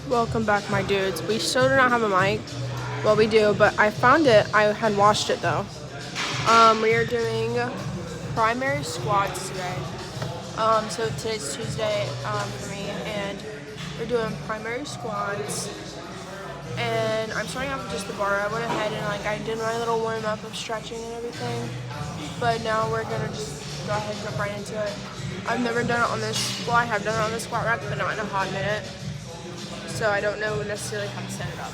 Welcome back, my dudes. We still do not have a mic. Well, we do, but I found it. I had washed it though. We are doing primary squats today. So today's Tuesday for me, and we're doing primary squats. And I'm starting off with just the bar. I went ahead and I did my little warm up of stretching and everything. But now we're gonna just go ahead and jump right into it. I've never done it on this. Well, I have done it on the squat rack, but not in a hot minute. So I don't know necessarily how to set it up.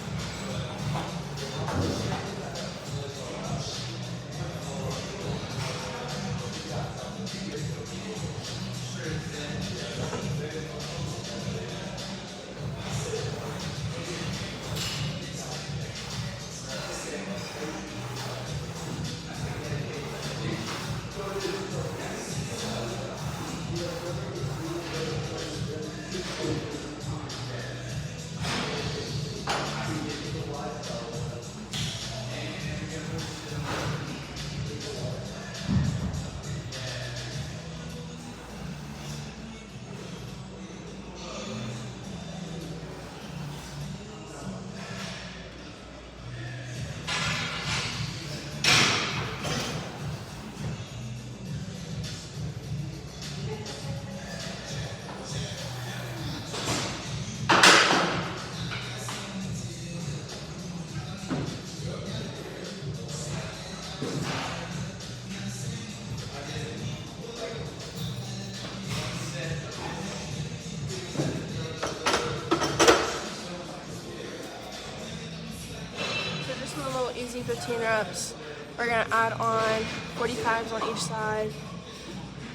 Easy 15 reps. We're gonna add on 45s on each side.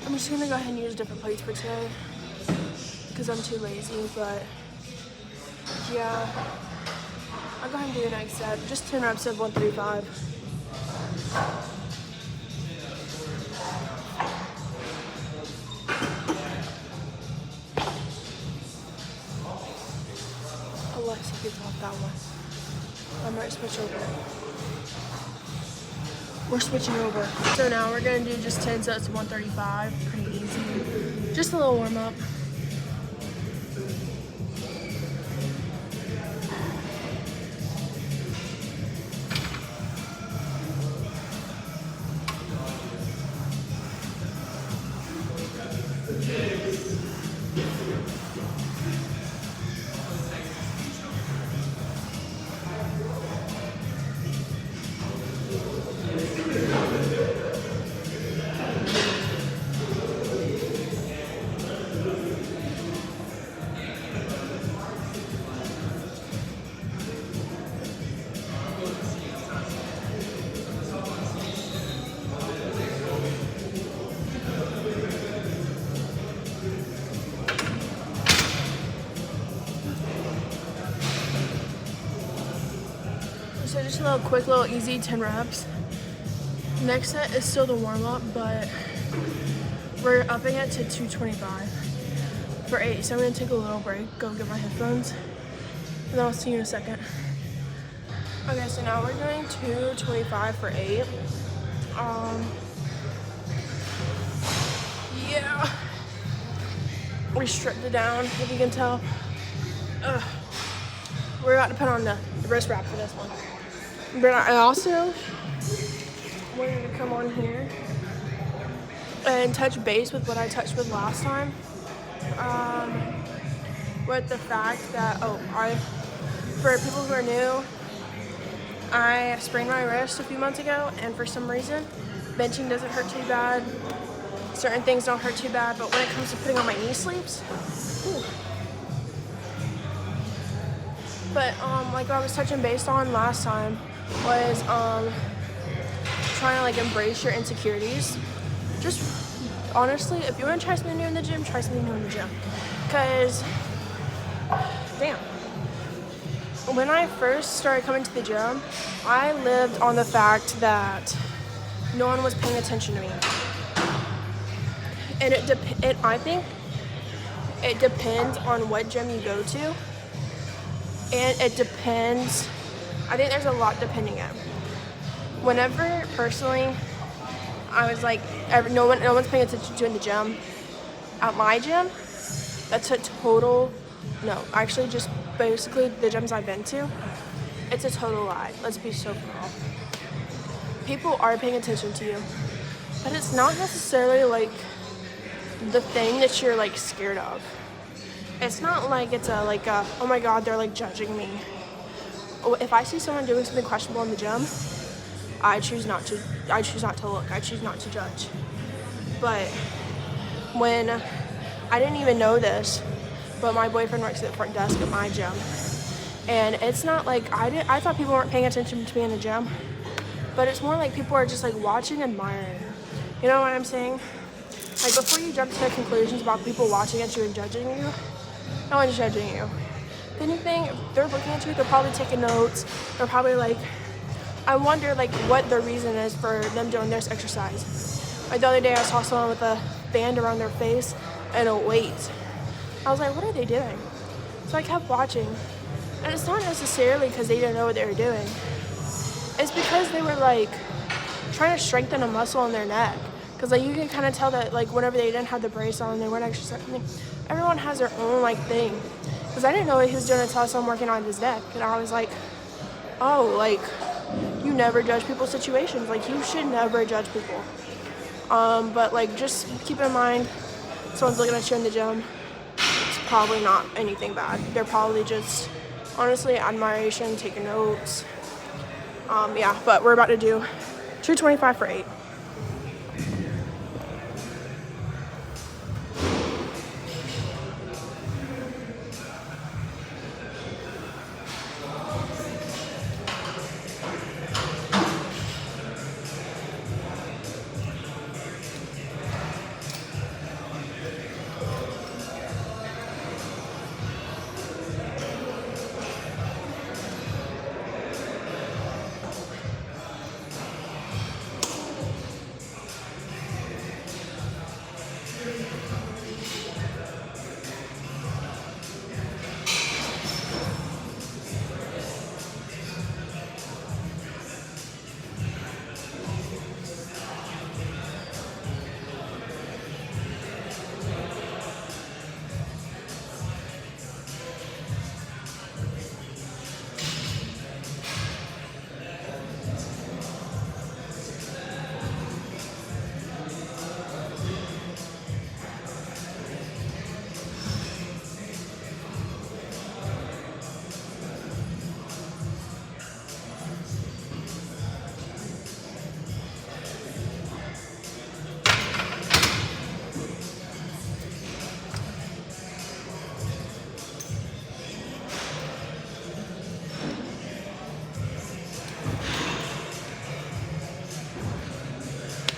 I'm just gonna go ahead and use different plates for today because I'm too lazy, but yeah. I'll go ahead and do the next set. Just 10 reps of 135. Alexa gets off that one. I might switch over. We're switching over. So now we're gonna do just 10 sets of 135, pretty easy. Just a little warm up. So just a little quick, little easy 10 reps. Next set is still the warm up, but we're upping it to 225 for 8. So I'm gonna take a little break, go get my headphones, and then I'll see you in a second. Okay, so now we're doing 225 for 8. Yeah. We stripped it down, if you can tell. We're about to put on the wrist wrap for this one. But I also wanted to come on here and touch base with what I touched with last time. With the fact that, for people who are new, I sprained my wrist a few months ago, and for some reason, benching doesn't hurt too bad. Certain things don't hurt too bad, but when it comes to putting on my knee sleeves, ooh. But like I was touching base on last time was trying to embrace your insecurities. Just honestly, if you want to try something new in the gym, try something new in the gym. Cause damn, when I first started coming to the gym, I lived on the fact that no one was paying attention to me, and I think it depends on what gym you go to. And it depends, I think there's a lot depending on. Whenever, personally, I was like, no one's paying attention to in the gym. At my gym, that's a total No, actually, just basically the gyms I've been to, it's a total lie. Let's be so real. People are paying attention to you, but it's not necessarily like the thing that you're like scared of. It's not like it's oh my god, they're like judging me. If I see someone doing something questionable in the gym, I choose not to look. I choose not to judge. But when I didn't even know this, but my boyfriend works at the front desk at my gym, and it's not like I thought people weren't paying attention to me in the gym, but it's more like people are just like watching, admiring. You know what I'm saying? Like, before you jump to conclusions about people watching at you and judging you, no one's judging you. If anything, if they're looking at you, they're probably taking notes. They're probably like, I wonder like what their reason is for them doing this exercise. Like the other day I saw someone with a band around their face and a weight. I was like, what are they doing? So I kept watching. And it's not necessarily because they didn't know what they were doing. It's because they were like trying to strengthen a muscle in their neck. Because like you can kind of tell that like whenever they didn't have the brace on, they weren't exercising. Everyone has their own like thing. Because I didn't know what he was doing until I saw him working on his neck. And I was like, oh, like you never judge people's situations. Like you should never judge people. But like just keep in mind, someone's looking at you in the gym. It's probably not anything bad. They're probably just honestly admiration, taking notes. Yeah, but we're about to do 225 for 8.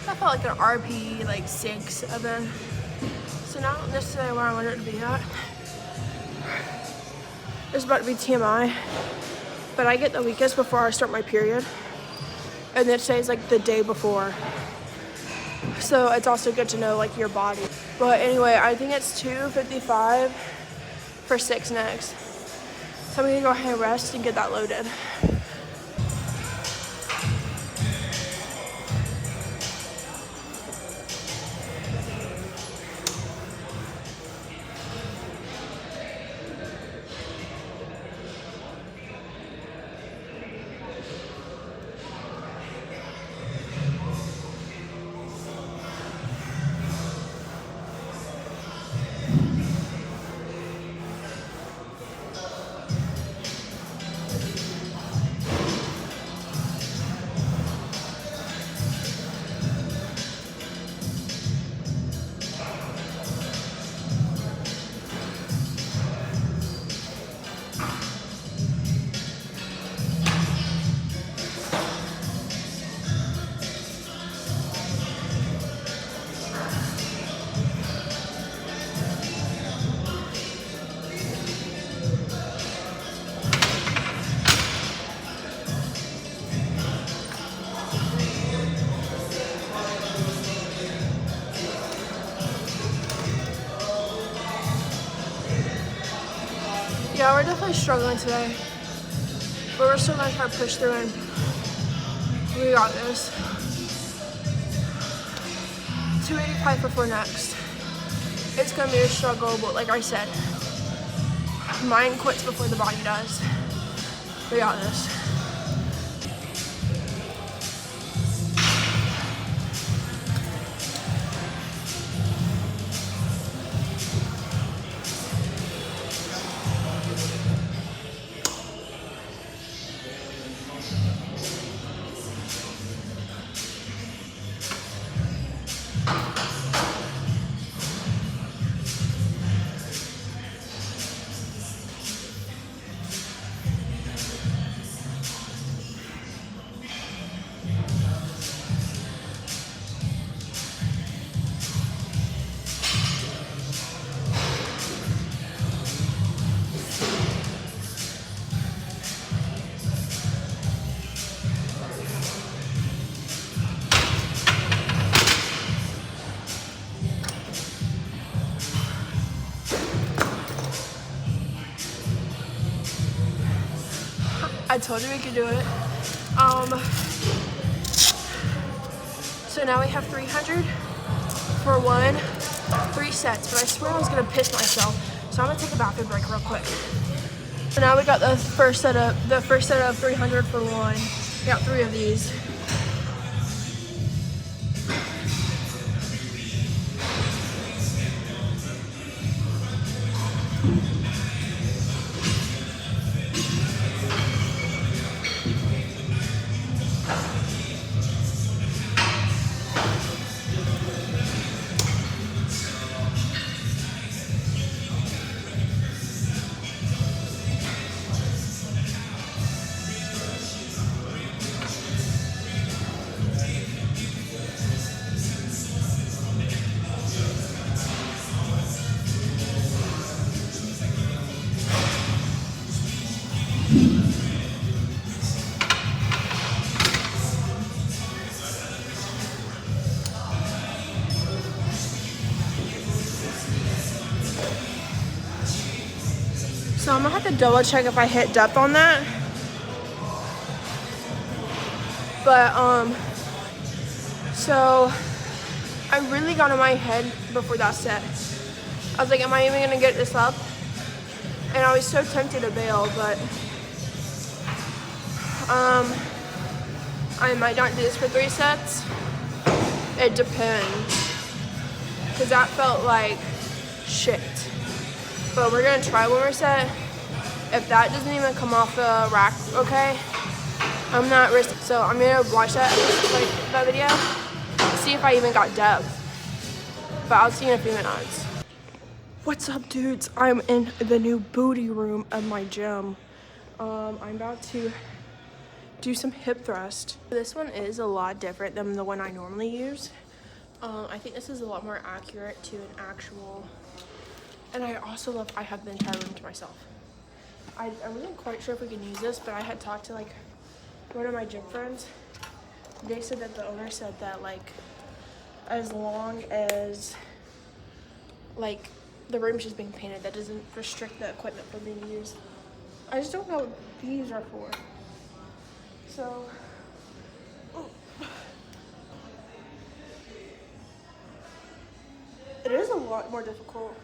I felt like an RP like 6 of them. So not necessarily where I wanted it to be at. It's about to be TMI, but I get the weakest before I start my period, and then today's like the day before. So it's also good to know like your body. But anyway, I think it's 255 for 6 next. So I'm gonna go ahead and rest and get that loaded. Yeah, we're definitely struggling today, but we're still gonna try to push through and we got this. 285 for 4 next. It's gonna be a struggle, but like I said, Mind quits before the body does. We got this. I told you we could do it. So now we have 300 for 3 sets, but I swear I was gonna piss myself. So I'm gonna take a bathroom break real quick. So now we got the first set of 300 for 1. We got 3 of these. So I'm gonna have to double check if I hit depth on that. But so I really got in my head before that set. I was like, am I even gonna get this up? And I was so tempted to bail, but I might not do this for 3 sets. It depends. Cause that felt like shit. But we're gonna try 1 more set. If that doesn't even come off the rack, okay, I'm not risking. So I'm gonna watch that video, see if I even got depth. But I'll see you in a few minutes. What's up, dudes? I'm in the new booty room of my gym. I'm about to do some hip thrust. This one is a lot different than the one I normally use. I think this is a lot more accurate to an actual. And I also love I have the entire room to myself. I wasn't quite sure if we can use this, but I had talked to like one of my gym friends. They said that the owner said that like as long as like the room's just being painted, that doesn't restrict the equipment from being used. I just don't know what these are for. So it is a lot more difficult.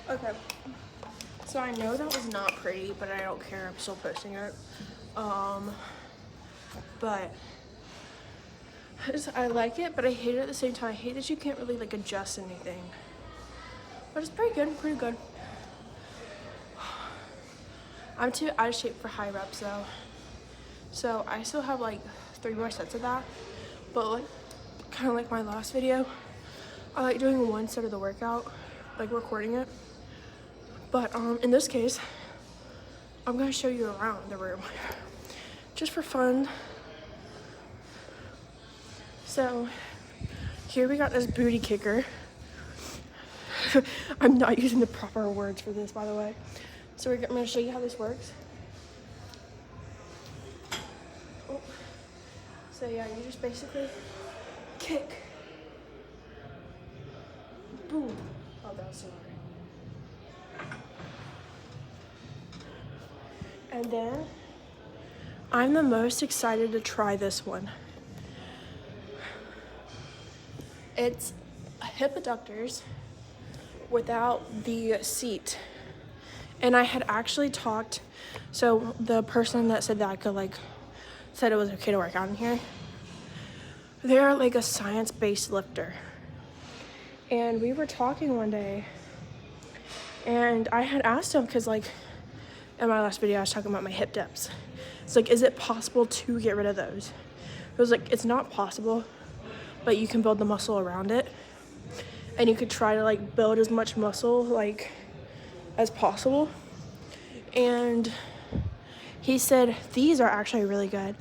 Okay, so I know that was not pretty, but I don't care, I'm still posting it. But I like it, but I hate it at the same time. I hate that you can't really like adjust anything. But it's pretty good. I'm too out of shape for high reps though. So I still have like 3 more sets of that. But like, kind of like my last video, I like doing 1 set of the workout, like recording it. But in this case, I'm gonna show you around the room, just for fun. So here we got this booty kicker. I'm not using the proper words for this, by the way. So I'm going to show you how this works. Oh. So yeah, you just basically kick. Boom. Oh, that was so hard. And then I'm the most excited to try this one. It's hip abductors without the seat. And I had actually talked, so the person that said that I could said it was okay to work out in here, they're like a science-based lifter. And we were talking one day, and I had asked him, because in my last video I was talking about my hip dips. It's like, is it possible to get rid of those? It was like, it's not possible, but you can build the muscle around it. And you could try to build as much muscle as possible. And he said these are actually really good,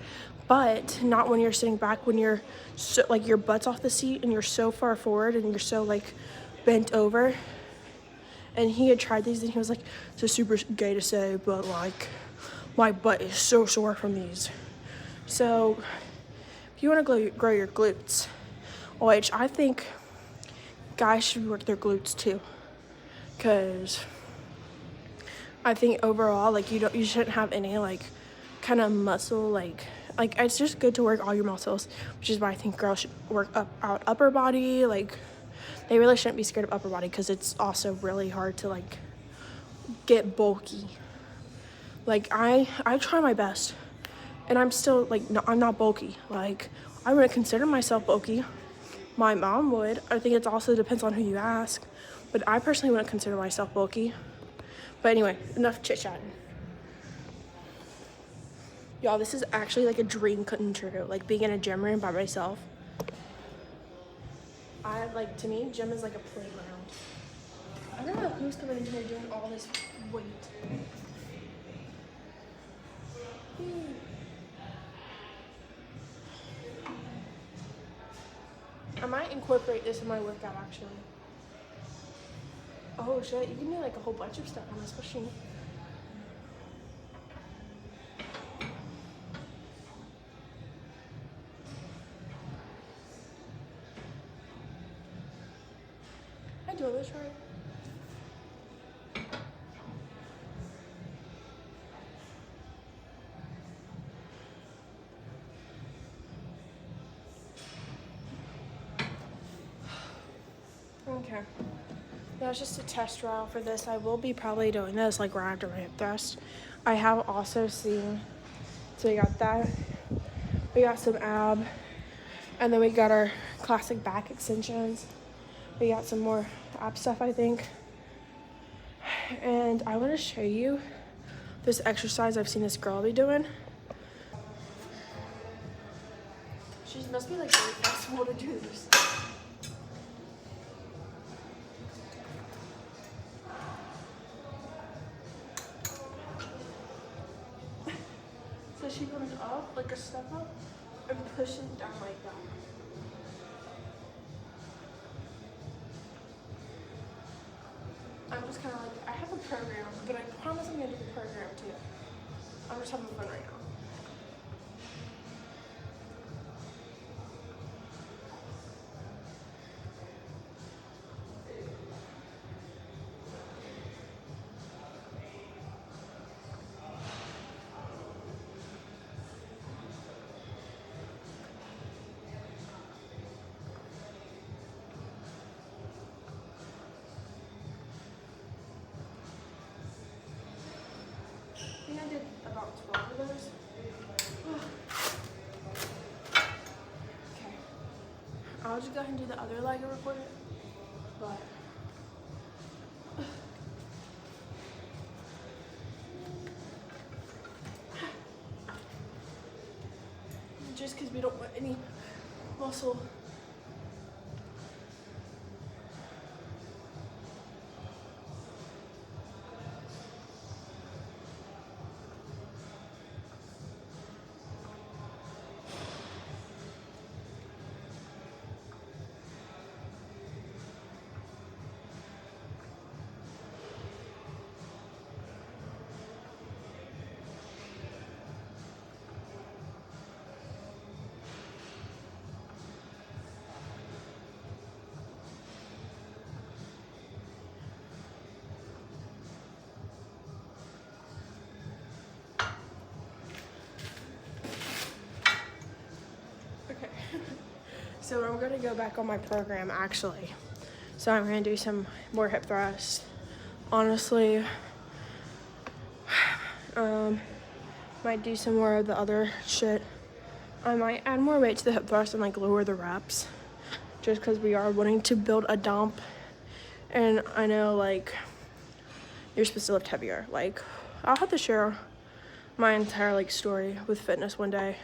but not when you're sitting back, when you're so, your butt's off the seat and you're so far forward and you're so bent over. And he had tried these and he was like, it's super gay to say, but my butt is so sore from these. So if you want to grow your glutes, which I think guys should work their glutes too, because I think overall, you shouldn't have any kind of muscle, it's just good to work all your muscles, which is why I think girls should work out upper body. They really shouldn't be scared of upper body, because it's also really hard to get bulky. I try my best, and I'm still no, I'm not bulky. I wouldn't consider myself bulky. My mom would. I think it also depends on who you ask, but I personally wouldn't consider myself bulky. But anyway, enough chit-chatting. Y'all, this is actually a dream come true, being in a gym room by myself. To me, gym is like a playground. I don't know who's coming in here doing all this weight. I might incorporate this in my workout, actually. Oh shit, you can do a whole bunch of stuff on this machine. I do this right. Okay. That was just a test trial for this. I will be probably doing this right after my hip thrust. I have also seen, so we got that. We got some ab, and then we got our classic back extensions. We got some more ab stuff, I think. And I want to show you this exercise I've seen this girl be doing. She must be really flexible to do this. So she comes up, a step up, and pushes down like that. I'm just kind of I have a program, but I promise I'm going to do the program too. I'm just having fun right now. I think I did about 12 of those. Okay. I'll just go ahead and do the other leg and record it. But just because we don't want any muscle. So I'm gonna go back on my program actually. So I'm gonna do some more hip thrusts. Honestly, might do some more of the other shit. I might add more weight to the hip thrust and like lower the reps, just because we are wanting to build a dump. And I know like you're supposed to lift heavier. Like I'll have to share my entire like story with fitness one day,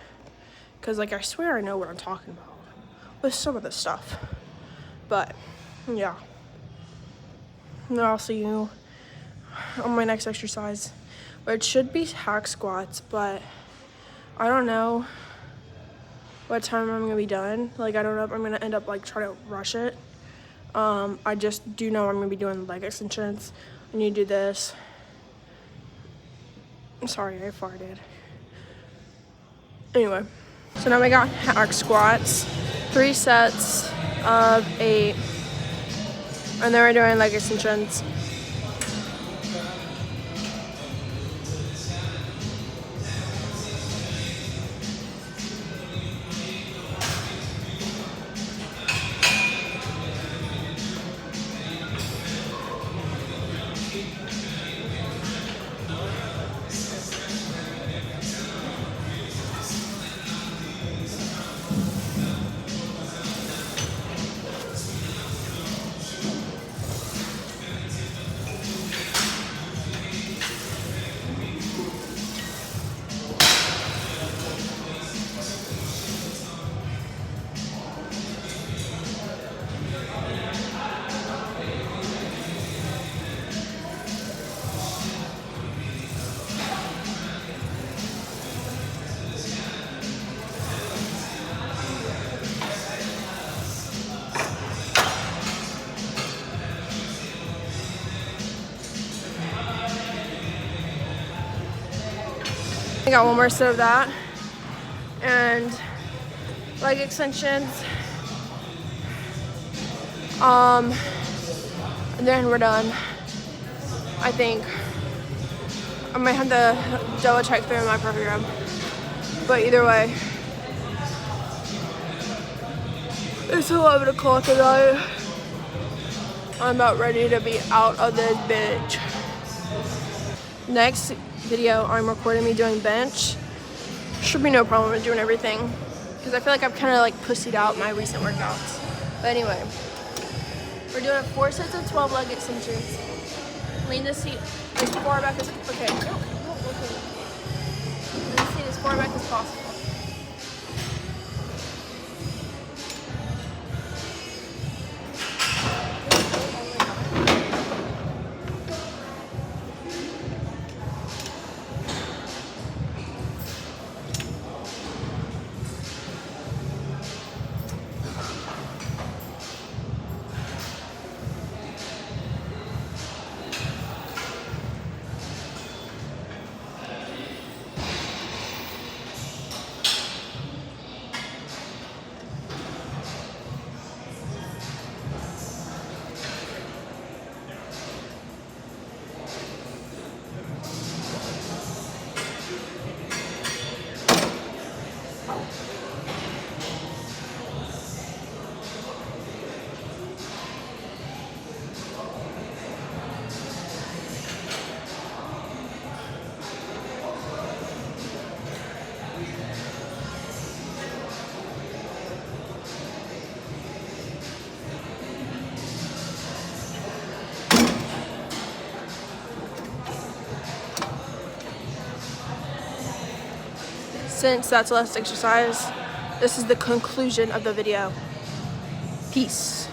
because like I swear I know what I'm talking about with some of this stuff. But yeah, and then I'll see you on my next exercise, which should be hack squats, but I don't know what time I'm gonna be done. Like I don't know if I'm gonna end up like trying to rush it. I just do know I'm gonna be doing leg extensions. I need to do this. I'm sorry, I farted. Anyway, so now we got hack squats, 3 sets of 8, and then we're doing leg extensions. I got one more set of that and leg extensions. And then we're done. I think I might have to double check through my program, but either way, it's 11 o'clock at night. I'm about ready to be out of this bitch. Next video, I'm recording me doing bench. Should be no problem with doing everything, because I feel like I've kind of like pussied out my recent workouts. But anyway, we're doing 4 sets of 12 leg extensions. Lean the seat as far back as, okay. Lean the seat as far back as possible. Since that's the last exercise, this is the conclusion of the video. Peace.